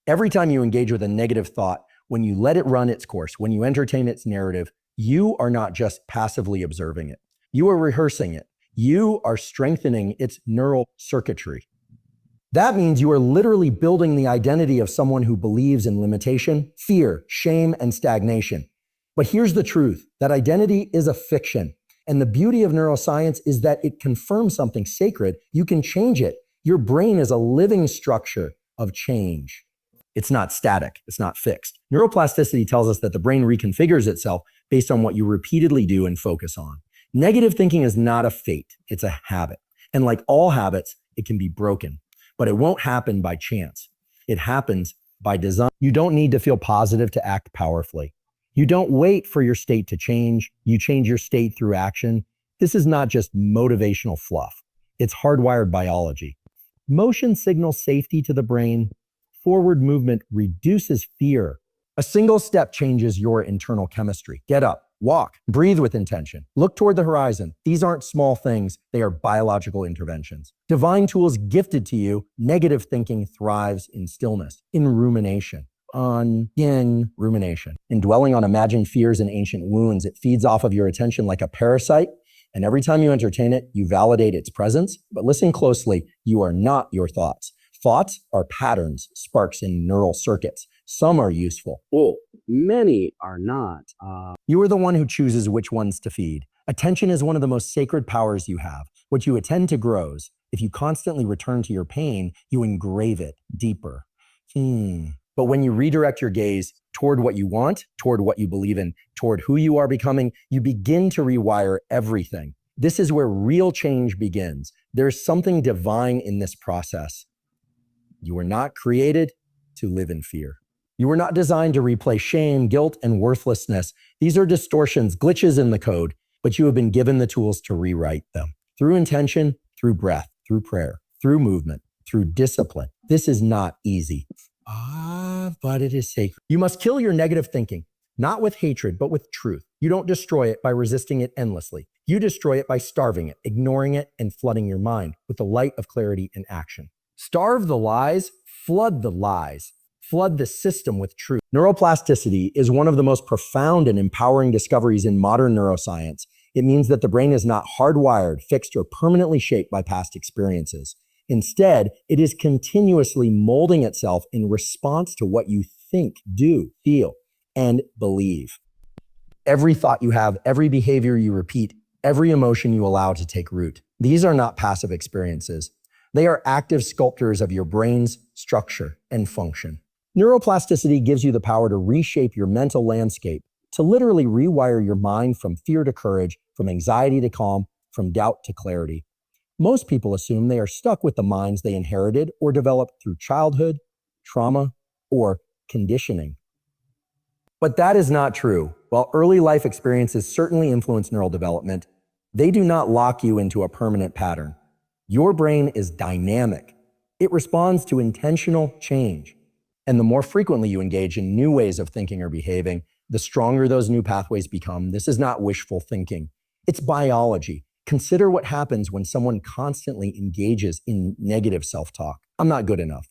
Every time you engage with a negative thought, when you let it run its course, when you entertain its narrative, you are not just passively observing it. You are rehearsing it. You are strengthening its neural circuitry. That means you are literally building the identity of someone who believes in limitation, fear, shame, and stagnation. But here's the truth, that identity is a fiction. And the beauty of neuroscience is that it confirms something sacred. You can change it. Your brain is a living structure of change. It's not static. It's not fixed. Neuroplasticity tells us that the brain reconfigures itself based on what you repeatedly do and focus on. Negative thinking is not a fate. It's a habit. And like all habits, it can be broken. But it won't happen by chance. It happens by design. You don't need to feel positive to act powerfully. You don't wait for your state to change. You change your state through action. This is not just motivational fluff. It's hardwired biology. Motion signals safety to the brain. Forward movement reduces fear. A single step changes your internal chemistry. Get up, walk, breathe with intention. Look toward the horizon. These aren't small things. They are biological interventions. Divine tools gifted to you. Negative thinking thrives in stillness, in rumination. In dwelling on imagined fears and ancient wounds. It feeds off of your attention like a parasite. And every time you entertain it, you validate its presence. But listen closely, you are not your thoughts. Thoughts are patterns, sparks in neural circuits. Some are useful. Oh, many are not. You are the one who chooses which ones to feed. Attention is one of the most sacred powers you have. What you attend to grows. If you constantly return to your pain, you engrave it deeper. But when you redirect your gaze toward what you want, toward what you believe in, toward who you are becoming, you begin to rewire everything. This is where real change begins. There's something divine in this process. You were not created to live in fear. You were not designed to replay shame, guilt, and worthlessness. These are distortions, glitches in the code, but you have been given the tools to rewrite them. Through intention, through breath, through prayer, through movement, through discipline. This is not easy. But it is sacred. You must kill your negative thinking, not with hatred, but with truth. You don't destroy it by resisting it endlessly. You destroy it by starving it, ignoring it, and flooding your mind with the light of clarity and action. Starve the lies, flood the lies, flood the system with truth. Neuroplasticity is one of the most profound and empowering discoveries in modern neuroscience. It means that the brain is not hardwired, fixed, or permanently shaped by past experiences. Instead, it is continuously molding itself in response to what you think, do, feel, and believe. Every thought you have, every behavior you repeat, every emotion you allow to take root. These are not passive experiences. They are active sculptors of your brain's structure and function. Neuroplasticity gives you the power to reshape your mental landscape, to literally rewire your mind from fear to courage, from anxiety to calm, from doubt to clarity. Most people assume they are stuck with the minds they inherited or developed through childhood, trauma, or conditioning. But that is not true. While early life experiences certainly influence neural development, they do not lock you into a permanent pattern. Your brain is dynamic. It responds to intentional change. And the more frequently you engage in new ways of thinking or behaving, the stronger those new pathways become. This is not wishful thinking. It's biology. Consider what happens when someone constantly engages in negative self-talk. I'm not good enough.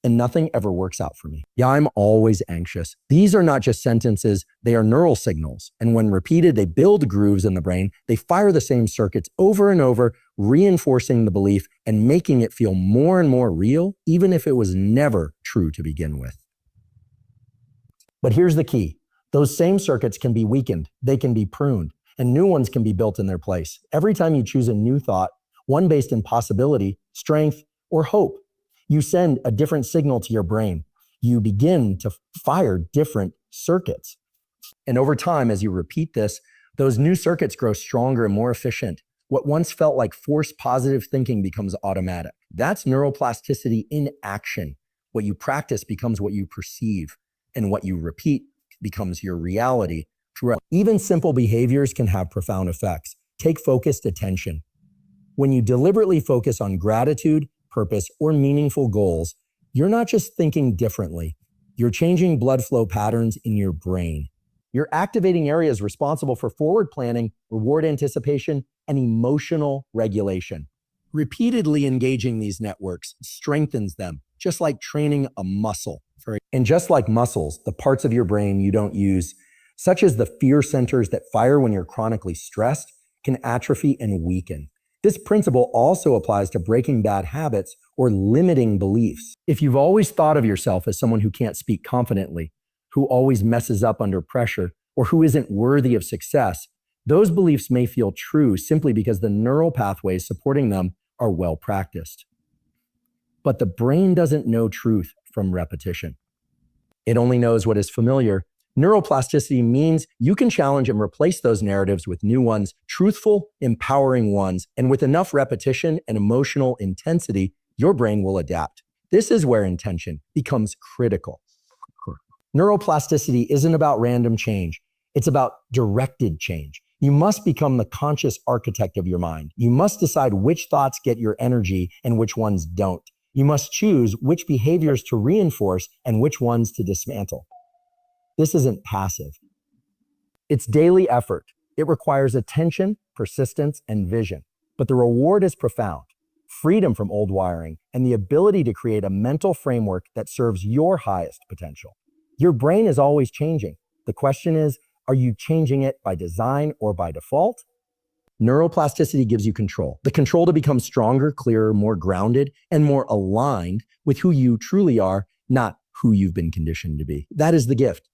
And nothing ever works out for me. Yeah, I'm always anxious. These are not just sentences, they are neural signals. And when repeated, they build grooves in the brain. They fire the same circuits over and over, reinforcing the belief and making it feel more and more real, even if it was never true to begin with. But here's the key. Those same circuits can be weakened. They can be pruned. And new ones can be built in their place. Every time you choose a new thought, one based in possibility, strength, or hope, you send a different signal to your brain. You begin to fire different circuits. And over time, as you repeat this, those new circuits grow stronger and more efficient. What once felt like forced positive thinking becomes automatic. That's neuroplasticity in action. What you practice becomes what you perceive, and what you repeat becomes your reality. Even simple behaviors can have profound effects. Take focused attention. When you deliberately focus on gratitude, purpose, or meaningful goals, you're not just thinking differently. You're changing blood flow patterns in your brain. You're activating areas responsible for forward planning, reward anticipation, and emotional regulation. Repeatedly engaging these networks strengthens them, just like training a muscle. And just like muscles, the parts of your brain you don't use, such as the fear centers that fire when you're chronically stressed, can atrophy and weaken. This principle also applies to breaking bad habits or limiting beliefs. If you've always thought of yourself as someone who can't speak confidently, who always messes up under pressure, or who isn't worthy of success, those beliefs may feel true simply because the neural pathways supporting them are well practiced. But the brain doesn't know truth from repetition. It only knows what is familiar. Neuroplasticity means you can challenge and replace those narratives with new ones, truthful, empowering ones, and with enough repetition and emotional intensity, your brain will adapt. This is where intention becomes critical. Neuroplasticity isn't about random change. It's about directed change. You must become the conscious architect of your mind. You must decide which thoughts get your energy and which ones don't. You must choose which behaviors to reinforce and which ones to dismantle. This isn't passive. It's daily effort. It requires attention, persistence, and vision. But the reward is profound. Freedom from old wiring and the ability to create a mental framework that serves your highest potential. Your brain is always changing. The question is, are you changing it by design or by default? Neuroplasticity gives you control. The control to become stronger, clearer, more grounded, and more aligned with who you truly are, not who you've been conditioned to be. That is the gift.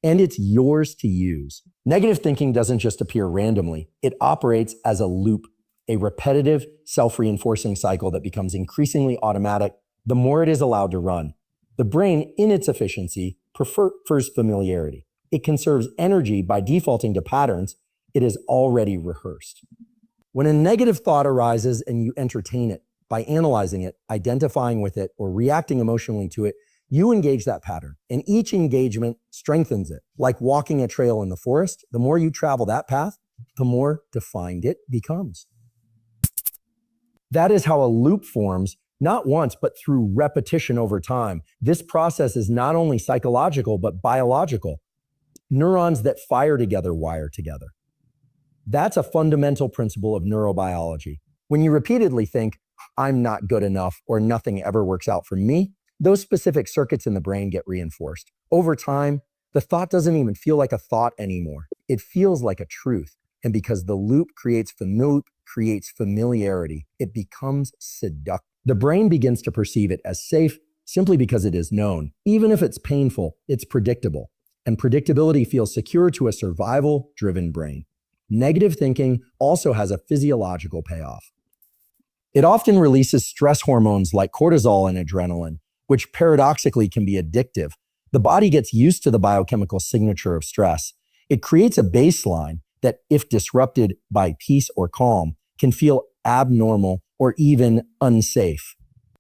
And it's yours to use. Negative thinking doesn't just appear randomly. It operates as a loop, a repetitive, self-reinforcing cycle that becomes increasingly automatic the more it is allowed to run. The brain, in its efficiency, prefers familiarity. It conserves energy by defaulting to patterns it is already rehearsed. When a negative thought arises and you entertain it, by analyzing it, identifying with it, or reacting emotionally to it, you engage that pattern, and each engagement strengthens it. Like walking a trail in the forest, the more you travel that path, the more defined it becomes. That is how a loop forms, not once, but through repetition over time. This process is not only psychological, but biological. Neurons that fire together wire together. That's a fundamental principle of neurobiology. When you repeatedly think, I'm not good enough, or nothing ever works out for me, those specific circuits in the brain get reinforced. Over time, the thought doesn't even feel like a thought anymore. It feels like a truth. And because the loop creates familiarity, it becomes seductive. The brain begins to perceive it as safe simply because it is known. Even if it's painful, it's predictable. And predictability feels secure to a survival-driven brain. Negative thinking also has a physiological payoff. It often releases stress hormones like cortisol and adrenaline, which paradoxically can be addictive. The body gets used to the biochemical signature of stress. It creates a baseline that, if disrupted by peace or calm, can feel abnormal or even unsafe.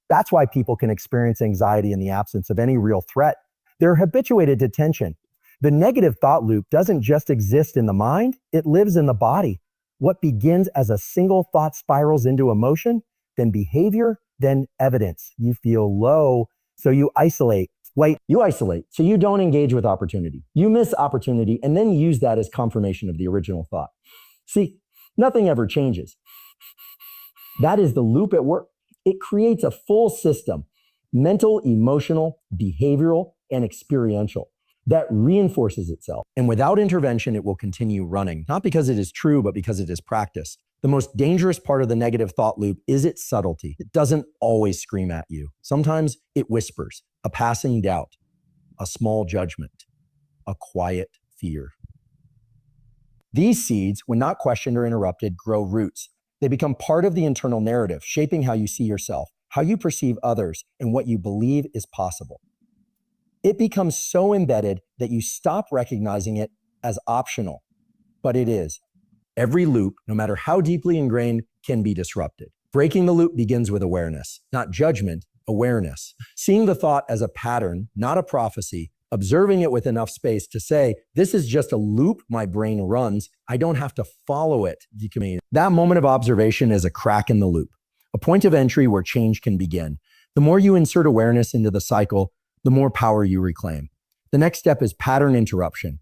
That's why people can experience anxiety in the absence of any real threat. They're habituated to tension. The negative thought loop doesn't just exist in the mind, it lives in the body. What begins as a single thought spirals into emotion, then behavior, then evidence. You feel low, so you isolate. You isolate, so you don't engage with opportunity. You miss opportunity and then use that as confirmation of the original thought. See, nothing ever changes. That is the loop at work. It creates a full system, mental, emotional, behavioral, and experiential, that reinforces itself. And without intervention, it will continue running, not because it is true, but because it is practiced. The most dangerous part of the negative thought loop is its subtlety. It doesn't always scream at you. Sometimes it whispers, a passing doubt, a small judgment, a quiet fear. These seeds, when not questioned or interrupted, grow roots. They become part of the internal narrative, shaping how you see yourself, how you perceive others, and what you believe is possible. It becomes so embedded that you stop recognizing it as optional, but it is. Every loop, no matter how deeply ingrained, can be disrupted. Breaking the loop begins with awareness, not judgment, awareness. Seeing the thought as a pattern, not a prophecy, observing it with enough space to say, this is just a loop my brain runs. I don't have to follow it. That moment of observation is a crack in the loop, a point of entry where change can begin. The more you insert awareness into the cycle, the more power you reclaim. The next step is pattern interruption.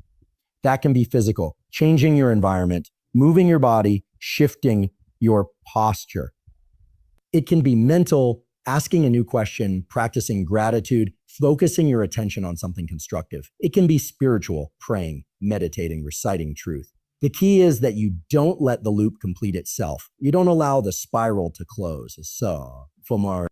That can be physical, changing your environment, moving your body, shifting your posture. It can be mental, Asking a new question, practicing gratitude, focusing your attention on something constructive. It can be spiritual, praying, meditating, reciting truth. The key is that you don't let the loop complete itself. You don't allow the spiral to close. So,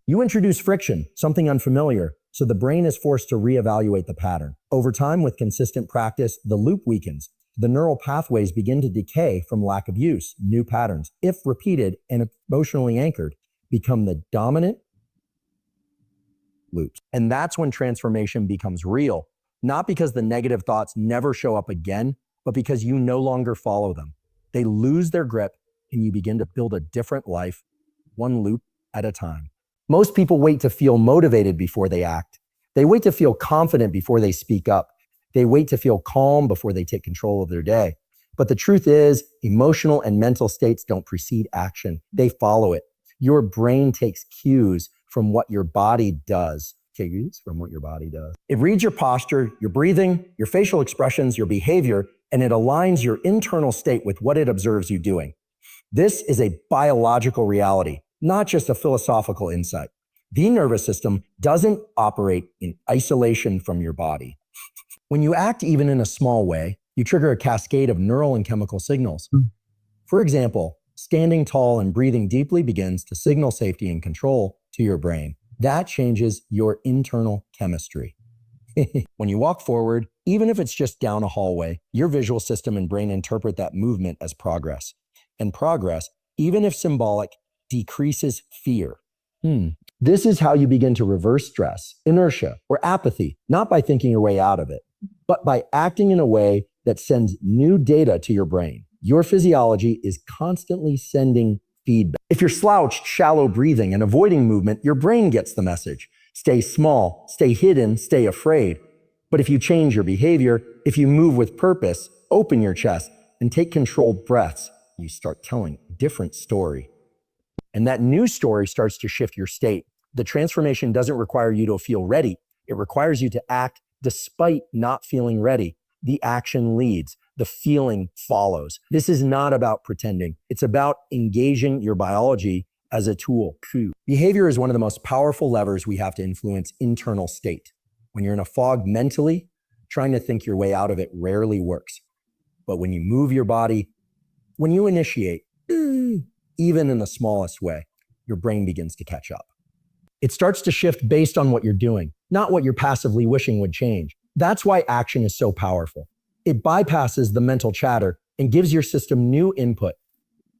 you introduce friction, something unfamiliar, so the brain is forced to reevaluate the pattern. Over time, with consistent practice, the loop weakens. The neural pathways begin to decay from lack of use. New patterns, if repeated and emotionally anchored, become the dominant loops. And that's when transformation becomes real, not because the negative thoughts never show up again, but because you no longer follow them. They lose their grip and you begin to build a different life, one loop at a time. Most people wait to feel motivated before they act. They wait to feel confident before they speak up. They wait to feel calm before they take control of their day. But the truth is, emotional and mental states don't precede action. They follow it. Your brain takes cues from what your body does. It reads your posture, your breathing, your facial expressions, your behavior, and it aligns your internal state with what it observes you doing. This is a biological reality, not just a philosophical insight. The nervous system doesn't operate in isolation from your body. When you act even in a small way, you trigger a cascade of neural and chemical signals. For example, standing tall and breathing deeply begins to signal safety and control to your brain. That changes your internal chemistry. When you walk forward, even if it's just down a hallway, your visual system and brain interpret that movement as progress. And progress, even if symbolic, decreases fear. This is how you begin to reverse stress, inertia, or apathy, not by thinking your way out of it, but by acting in a way that sends new data to your brain. Your physiology is constantly sending feedback. If you're slouched, shallow breathing, and avoiding movement, your brain gets the message. Stay small, stay hidden, stay afraid. But if you change your behavior, if you move with purpose, open your chest, and take controlled breaths, you start telling a different story. And that new story starts to shift your state. The transformation doesn't require you to feel ready. It requires you to act despite not feeling ready. The action leads. The feeling follows. This is not about pretending. It's about engaging your biology as a tool. Behavior is one of the most powerful levers we have to influence internal state. When you're in a fog mentally, trying to think your way out of it rarely works. But when you move your body, when you initiate, even in the smallest way, your brain begins to catch up. It starts to shift based on what you're doing, not what you're passively wishing would change. That's why action is so powerful. It bypasses the mental chatter and gives your system new input.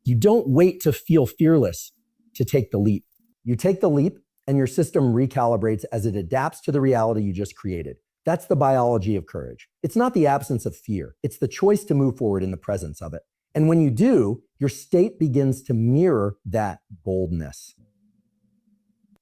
You don't wait to feel fearless to take the leap. You take the leap and your system recalibrates as it adapts to the reality you just created. That's the biology of courage. It's not the absence of fear. It's the choice to move forward in the presence of it. And when you do, your state begins to mirror that boldness.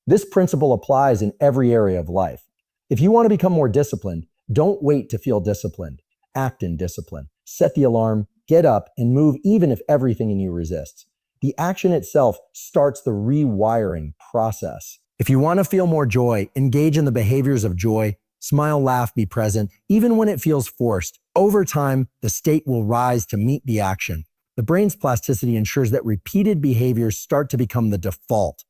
This principle applies in every area of life. If you want to become more disciplined, don't wait to feel disciplined. Act in discipline. Set the alarm, get up, and move even if everything in you resists. The action itself starts the rewiring process. If you want to feel more joy, engage in the behaviors of joy. Smile, laugh, be present, even when it feels forced. Over time, the state will rise to meet the action. The brain's plasticity ensures that repeated behaviors start to become the default.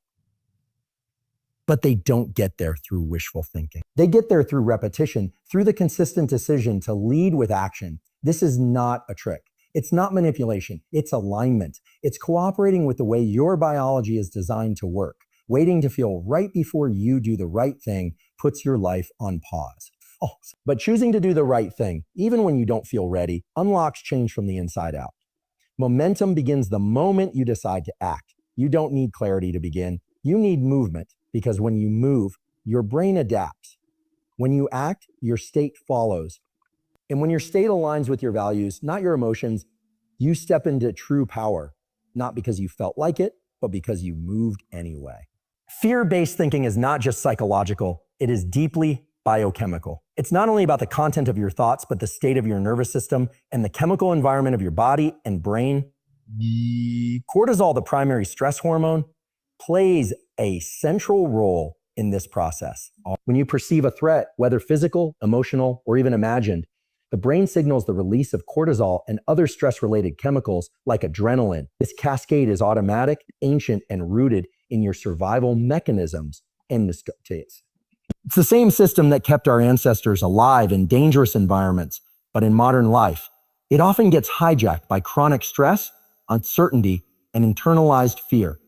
But they don't get there through wishful thinking. They get there through repetition, through the consistent decision to lead with action. This is not a trick. It's not manipulation. It's alignment. It's cooperating with the way your biology is designed to work. Waiting to feel right before you do the right thing puts your life on pause. But choosing to do the right thing, even when you don't feel ready, unlocks change from the inside out. Momentum begins the moment you decide to act. You don't need clarity to begin. You need movement, because when you move, your brain adapts. When you act, your state follows. And when your state aligns with your values, not your emotions, you step into true power, not because you felt like it, but because you moved anyway. Fear-based thinking is not just psychological, it is deeply biochemical. It's not only about the content of your thoughts, but the state of your nervous system and the chemical environment of your body and brain. Cortisol, the primary stress hormone, plays a central role in this process. When you perceive a threat, whether physical, emotional, or even imagined, the brain signals the release of cortisol and other stress-related chemicals like adrenaline. This cascade is automatic, ancient, and rooted in your survival mechanisms and the states. It's the same system that kept our ancestors alive in dangerous environments, but in modern life, it often gets hijacked by chronic stress, uncertainty, and internalized fear.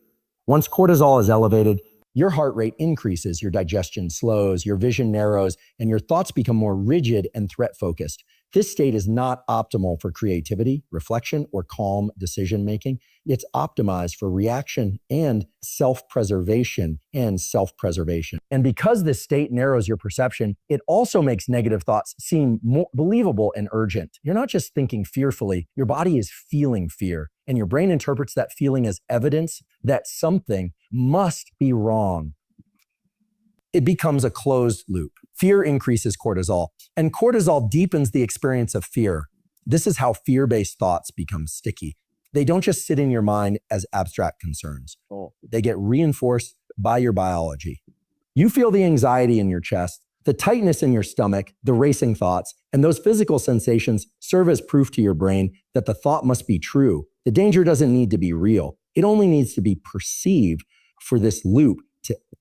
Once cortisol is elevated, your heart rate increases, your digestion slows, your vision narrows, and your thoughts become more rigid and threat-focused. This state is not optimal for creativity, reflection, or calm decision-making. It's optimized for reaction and self-preservation And because this state narrows your perception, it also makes negative thoughts seem more believable and urgent. You're not just thinking fearfully, your body is feeling fear, and your brain interprets that feeling as evidence that something must be wrong. It becomes a closed loop. Fear increases cortisol, and cortisol deepens the experience of fear. This is how fear-based thoughts become sticky. They don't just sit in your mind as abstract concerns. They get reinforced by your biology. You feel the anxiety in your chest, the tightness in your stomach, the racing thoughts, and those physical sensations serve as proof to your brain that the thought must be true. The danger doesn't need to be real. It only needs to be perceived for this loop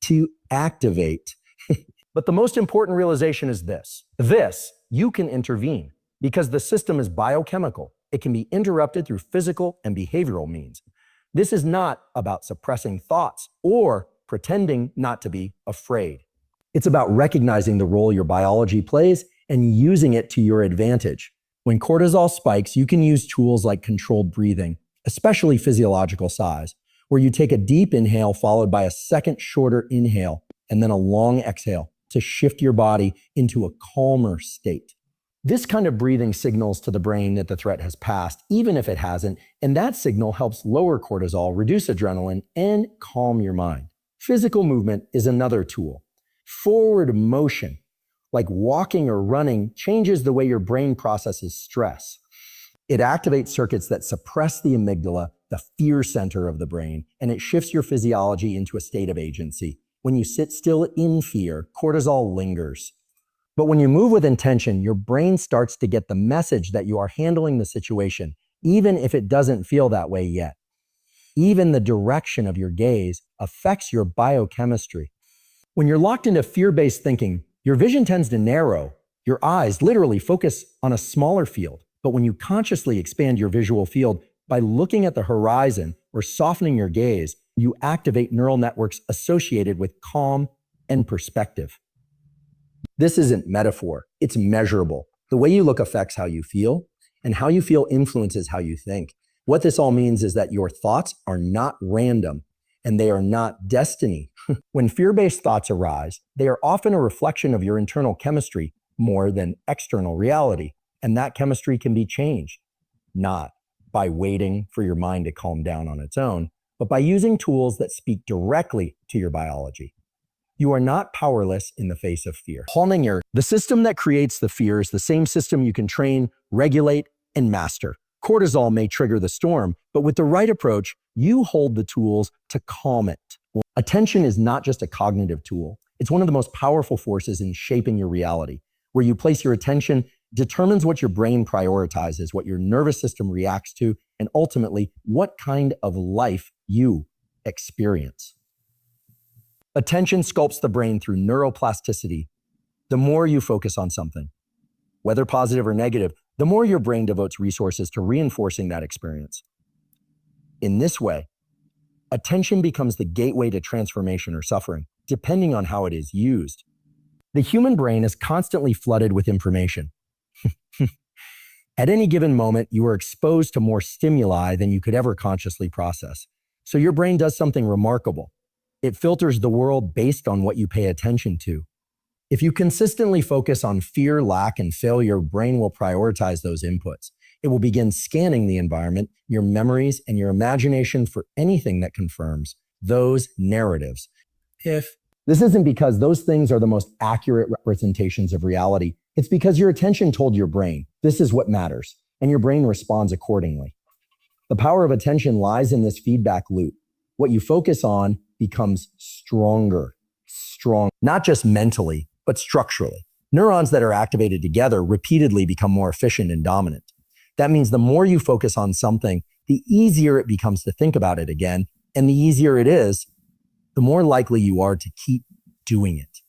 to activate. But the most important realization is this. You can intervene because the system is biochemical. It can be interrupted through physical and behavioral means. This is not about suppressing thoughts or pretending not to be afraid. It's about recognizing the role your biology plays and using it to your advantage. When cortisol spikes, you can use tools like controlled breathing, especially physiological size, where you take a deep inhale followed by a second shorter inhale and then a long exhale to shift your body into a calmer state. This kind of breathing signals to the brain that the threat has passed, even if it hasn't, and that signal helps lower cortisol, reduce adrenaline, and calm your mind. Physical movement is another tool. Forward motion, like walking or running, changes the way your brain processes stress. It activates circuits that suppress the amygdala, the fear center of the brain, and it shifts your physiology into a state of agency. When you sit still in fear, cortisol lingers. But when you move with intention, your brain starts to get the message that you are handling the situation, even if it doesn't feel that way yet. Even the direction of your gaze affects your biochemistry. When you're locked into fear-based thinking, your vision tends to narrow. Your eyes literally focus on a smaller field. But when you consciously expand your visual field by looking at the horizon or softening your gaze, you activate neural networks associated with calm and perspective. This isn't metaphor, it's measurable. The way you look affects how you feel, and how you feel influences how you think. What this all means is that your thoughts are not random, and they are not destiny. When fear-based thoughts arise, they are often a reflection of your internal chemistry more than external reality, and that chemistry can be changed, not by waiting for your mind to calm down on its own, but by using tools that speak directly to your biology. You are not powerless in the face of fear. The system that creates the fear is the same system you can train, regulate, and master. Cortisol may trigger the storm, but with the right approach, you hold the tools to calm it. Attention is not just a cognitive tool. It's one of the most powerful forces in shaping your reality. Where you place your attention determines what your brain prioritizes, what your nervous system reacts to, and ultimately, what kind of life you experience. Attention sculpts the brain through neuroplasticity. The more you focus on something, whether positive or negative, the more your brain devotes resources to reinforcing that experience. In this way, attention becomes the gateway to transformation or suffering, depending on how it is used. The human brain is constantly flooded with information. At any given moment, you are exposed to more stimuli than you could ever consciously process. So your brain does something remarkable. It filters the world based on what you pay attention to. If you consistently focus on fear, lack, and failure, your brain will prioritize those inputs. It will begin scanning the environment, your memories, and your imagination for anything that confirms those narratives. This isn't because those things are the most accurate representations of reality. It's because your attention told your brain, this is what matters, and your brain responds accordingly. The power of attention lies in this feedback loop. What you focus on becomes stronger, not just mentally, but structurally. Neurons that are activated together repeatedly become more efficient and dominant. That means the more you focus on something, the easier it becomes to think about it again, and the easier it is, the more likely you are to keep doing it.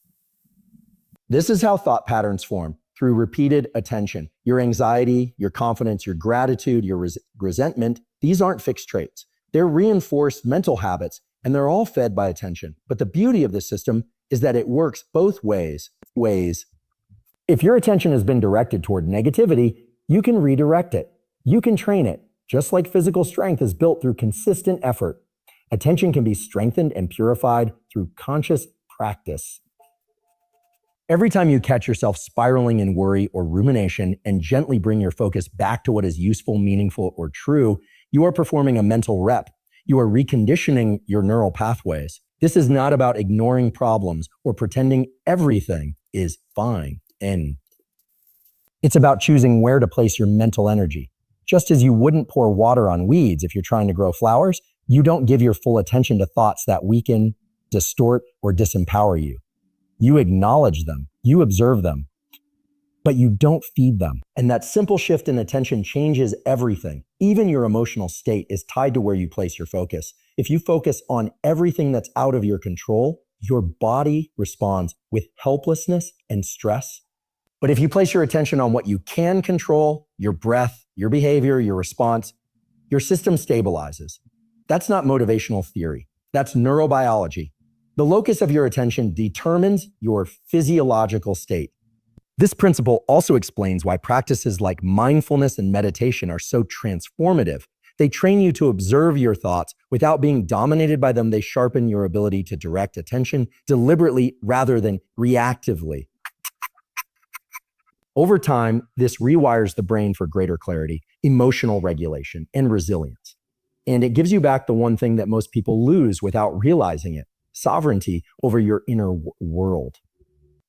This is how thought patterns form, through repeated attention. Your anxiety, your confidence, your gratitude, your resentment, these aren't fixed traits. They're reinforced mental habits, and they're all fed by attention. But the beauty of this system is that it works both ways. If your attention has been directed toward negativity, you can redirect it. You can train it, just like physical strength is built through consistent effort. Attention can be strengthened and purified through conscious practice. Every time you catch yourself spiraling in worry or rumination and gently bring your focus back to what is useful, meaningful, or true, you are performing a mental rep. You are reconditioning your neural pathways. This is not about ignoring problems or pretending everything is fine. And it's about choosing where to place your mental energy. Just as you wouldn't pour water on weeds if you're trying to grow flowers, you don't give your full attention to thoughts that weaken, distort, or disempower you. You acknowledge them, you observe them, but you don't feed them. And that simple shift in attention changes everything. Even your emotional state is tied to where you place your focus. If you focus on everything that's out of your control, your body responds with helplessness and stress. But if you place your attention on what you can control, your breath, your behavior, your response, your system stabilizes. That's not motivational theory. That's neurobiology. The locus of your attention determines your physiological state. This principle also explains why practices like mindfulness and meditation are so transformative. They train you to observe your thoughts without being dominated by them. They sharpen your ability to direct attention deliberately rather than reactively. Over time, this rewires the brain for greater clarity, emotional regulation, and resilience. And it gives you back the one thing that most people lose without realizing it: sovereignty over your inner world.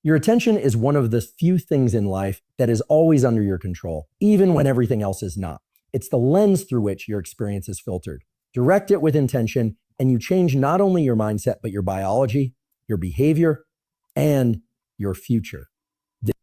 Your attention is one of the few things in life that is always under your control, even when everything else is not. It's the lens through which your experience is filtered. Direct it with intention, and you change not only your mindset, but your biology, your behavior, and your future.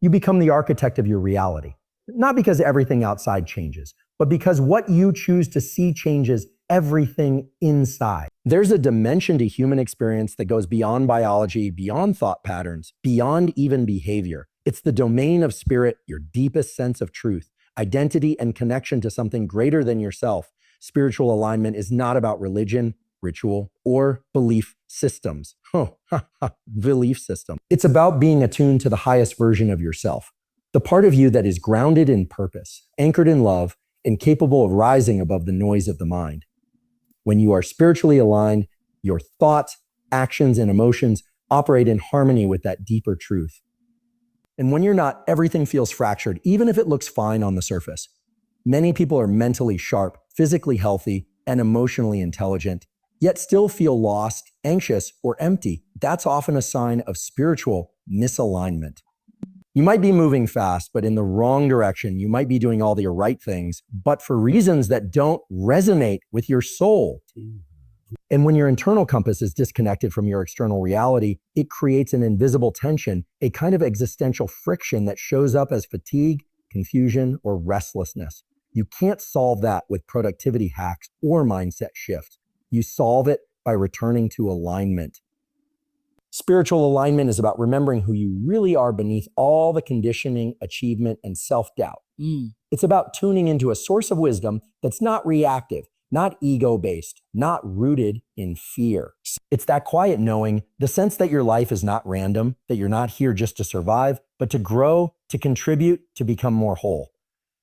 You become the architect of your reality, not because everything outside changes, but because what you choose to see changes everything inside. There's a dimension to human experience that goes beyond biology, beyond thought patterns, beyond even behavior. It's the domain of spirit, your deepest sense of truth, identity, and connection to something greater than yourself. Spiritual alignment is not about religion, ritual, or belief systems. Belief system. It's about being attuned to the highest version of yourself, the part of you that is grounded in purpose, anchored in love, and capable of rising above the noise of the mind. When you are spiritually aligned, your thoughts, actions, and emotions operate in harmony with that deeper truth. And when you're not, everything feels fractured, even if it looks fine on the surface. Many people are mentally sharp, physically healthy, and emotionally intelligent, yet still feel lost, anxious, or empty. That's often a sign of spiritual misalignment. You might be moving fast, but in the wrong direction. You might be doing all the right things, but for reasons that don't resonate with your soul. And when your internal compass is disconnected from your external reality, it creates an invisible tension, a kind of existential friction that shows up as fatigue, confusion, or restlessness. You can't solve that with productivity hacks or mindset shifts. You solve it by returning to alignment. Spiritual alignment is about remembering who you really are beneath all the conditioning, achievement, and self-doubt. It's about tuning into a source of wisdom that's not reactive, not ego-based, not rooted in fear. It's that quiet knowing, the sense that your life is not random, that you're not here just to survive, but to grow, to contribute, to become more whole.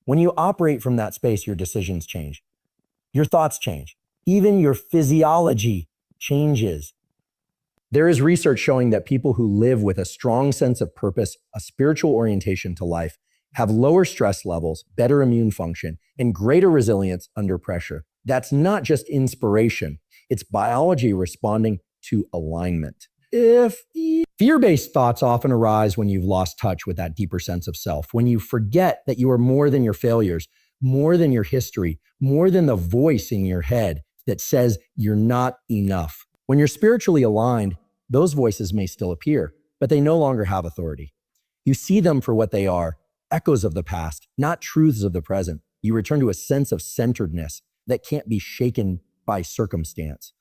When you operate from that space, your decisions change. Your thoughts change. Even your physiology changes. There is research showing that people who live with a strong sense of purpose, a spiritual orientation to life, have lower stress levels, better immune function, and greater resilience under pressure. That's not just inspiration. It's biology responding to alignment. Fear-based thoughts often arise when you've lost touch with that deeper sense of self, when you forget that you are more than your failures, more than your history, more than the voice in your head that says you're not enough. When you're spiritually aligned, those voices may still appear, but they no longer have authority. You see them for what they are, echoes of the past, not truths of the present. You return to a sense of centeredness that can't be shaken by circumstance.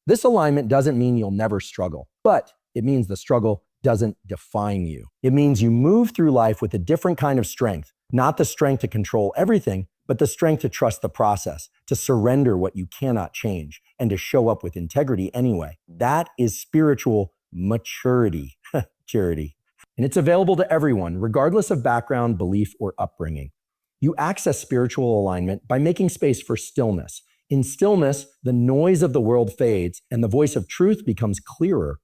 This alignment doesn't mean you'll never struggle, but It means the struggle doesn't define you. It means you move through life with a different kind of strength, not the strength to control everything, but the strength to trust the process, to surrender what you cannot change, and to show up with integrity anyway. That is spiritual maturity. Maturity. And it's available to everyone, regardless of background, belief, or upbringing. You access spiritual alignment by making space for stillness. In stillness, the noise of the world fades and the voice of truth becomes clearer.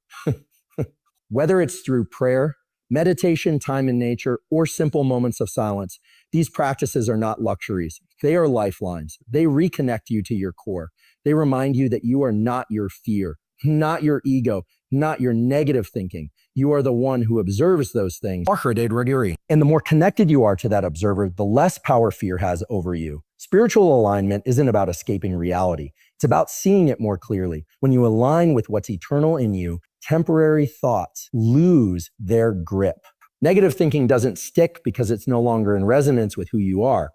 Whether it's through prayer, meditation, time in nature, or simple moments of silence, these practices are not luxuries. They are lifelines. They reconnect you to your core. They remind you that you are not your fear, not your ego, not your negative thinking. You are the one who observes those things. And the more connected you are to that observer, the less power fear has over you. Spiritual alignment isn't about escaping reality. It's about seeing it more clearly. When you align with what's eternal in you, temporary thoughts lose their grip. Negative thinking doesn't stick because it's no longer in resonance with who you are.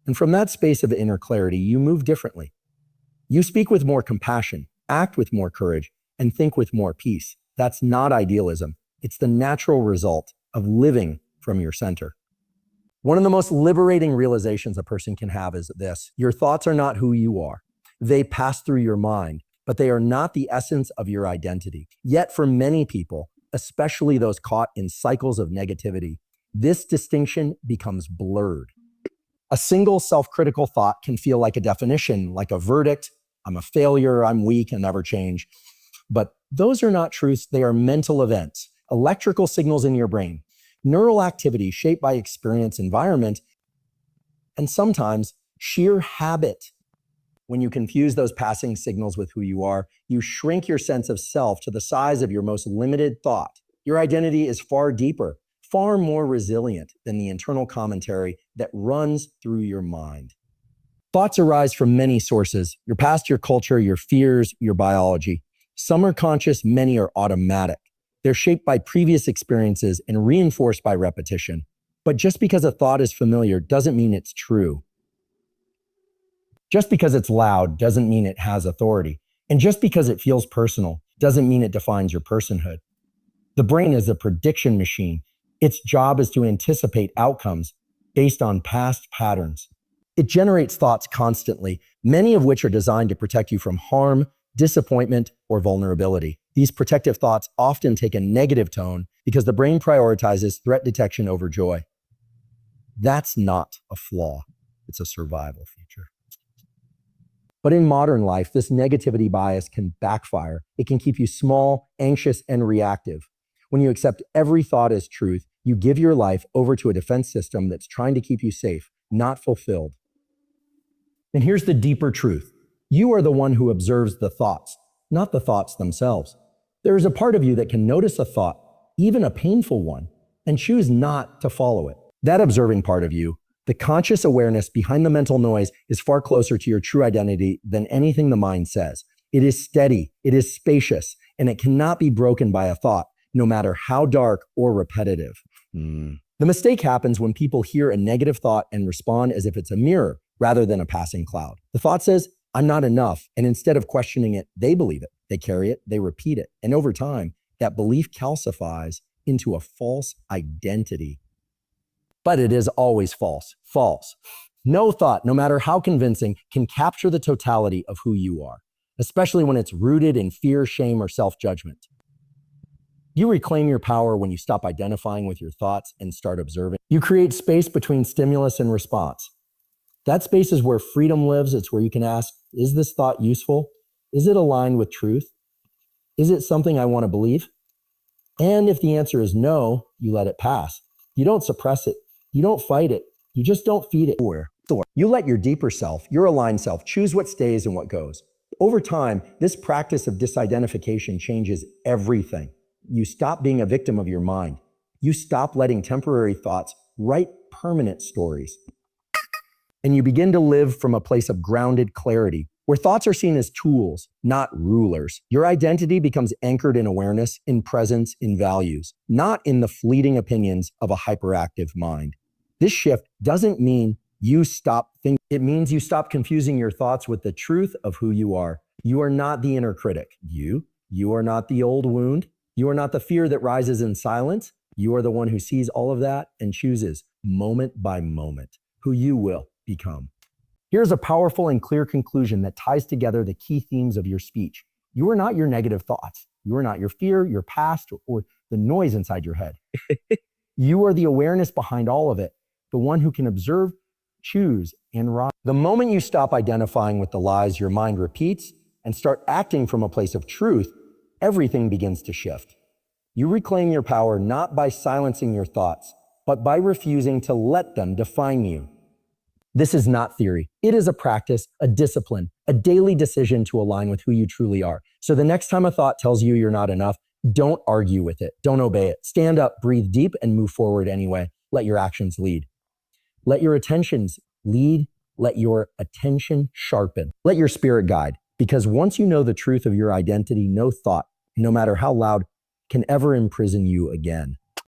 And from that space of inner clarity, you move differently. You speak with more compassion, act with more courage, and think with more peace. That's not idealism. It's the natural result of living from your center. One of the most liberating realizations a person can have is this: your thoughts are not who you are. They pass through your mind, but they are not the essence of your identity. Yet for many people, especially those caught in cycles of negativity, this distinction becomes blurred. A single self-critical thought can feel like a definition, like a verdict. I'm a failure, I'm weak, and never change. But those are not truths, they are mental events, electrical signals in your brain, neural activity shaped by experience, environment, and sometimes sheer habit. When you confuse those passing signals with who you are, you shrink your sense of self to the size of your most limited thought. Your identity is far deeper, far more resilient than the internal commentary that runs through your mind. Thoughts arise from many sources: your past, your culture, your fears, your biology. Some are conscious, many are automatic. They're shaped by previous experiences and reinforced by repetition. But just because a thought is familiar doesn't mean it's true. Just because it's loud doesn't mean it has authority. And just because it feels personal doesn't mean it defines your personhood. The brain is a prediction machine. Its job is to anticipate outcomes based on past patterns. It generates thoughts constantly, many of which are designed to protect you from harm, disappointment, or vulnerability. These protective thoughts often take a negative tone because the brain prioritizes threat detection over joy. That's not a flaw. It's a survival feature. But in modern life, this negativity bias can backfire. It can keep you small, anxious, and reactive. When you accept every thought as truth, you give your life over to a defense system that's trying to keep you safe, not fulfilled. And here's the deeper truth. You are the one who observes the thoughts, not the thoughts themselves. There is a part of you that can notice a thought, even a painful one, and choose not to follow it. That observing part of you, the conscious awareness behind the mental noise, is far closer to your true identity than anything the mind says. It is steady, it is spacious, and it cannot be broken by a thought, no matter how dark or repetitive. The mistake happens when people hear a negative thought and respond as if it's a mirror rather than a passing cloud. The thought says, I'm not enough. And instead of questioning it, they believe it. They carry it, they repeat it. And over time, that belief calcifies into a false identity. But it is always false. False. No thought, no matter how convincing, can capture the totality of who you are, especially when it's rooted in fear, shame, or self-judgment. You reclaim your power when you stop identifying with your thoughts and start observing. You create space between stimulus and response. That space is where freedom lives. It's where you can ask, is this thought useful? Is it aligned with truth? Is it something I want to believe? And if the answer is no, you let it pass. You don't suppress it. You don't fight it. You just don't feed it. You let your deeper self, your aligned self, choose what stays and what goes. Over time, this practice of disidentification changes everything. You stop being a victim of your mind. You stop letting temporary thoughts write permanent stories. And you begin to live from a place of grounded clarity, where thoughts are seen as tools, not rulers. Your identity becomes anchored in awareness, in presence, in values, not in the fleeting opinions of a hyperactive mind. This shift doesn't mean you stop thinking. It means you stop confusing your thoughts with the truth of who you are. You are not the inner critic. You are not the old wound. You are not the fear that rises in silence. You are the one who sees all of that and chooses moment by moment who you will become. Here's a powerful and clear conclusion that ties together the key themes of your speech. You are not your negative thoughts. You are not your fear, your past, or the noise inside your head. You are the awareness behind all of it, the one who can observe, choose, and rise. The moment you stop identifying with the lies your mind repeats and start acting from a place of truth, everything begins to shift. You reclaim your power not by silencing your thoughts, but by refusing to let them define you. This is not theory. It is a practice, a discipline, a daily decision to align with who you truly are. So the next time a thought tells you you're not enough, don't argue with it. Don't obey it. Stand up, breathe deep, and move forward anyway. Let your actions lead. Let your attentions lead. Let your attention sharpen. Let your spirit guide. Because once you know the truth of your identity, no thought, no matter how loud, can ever imprison you again.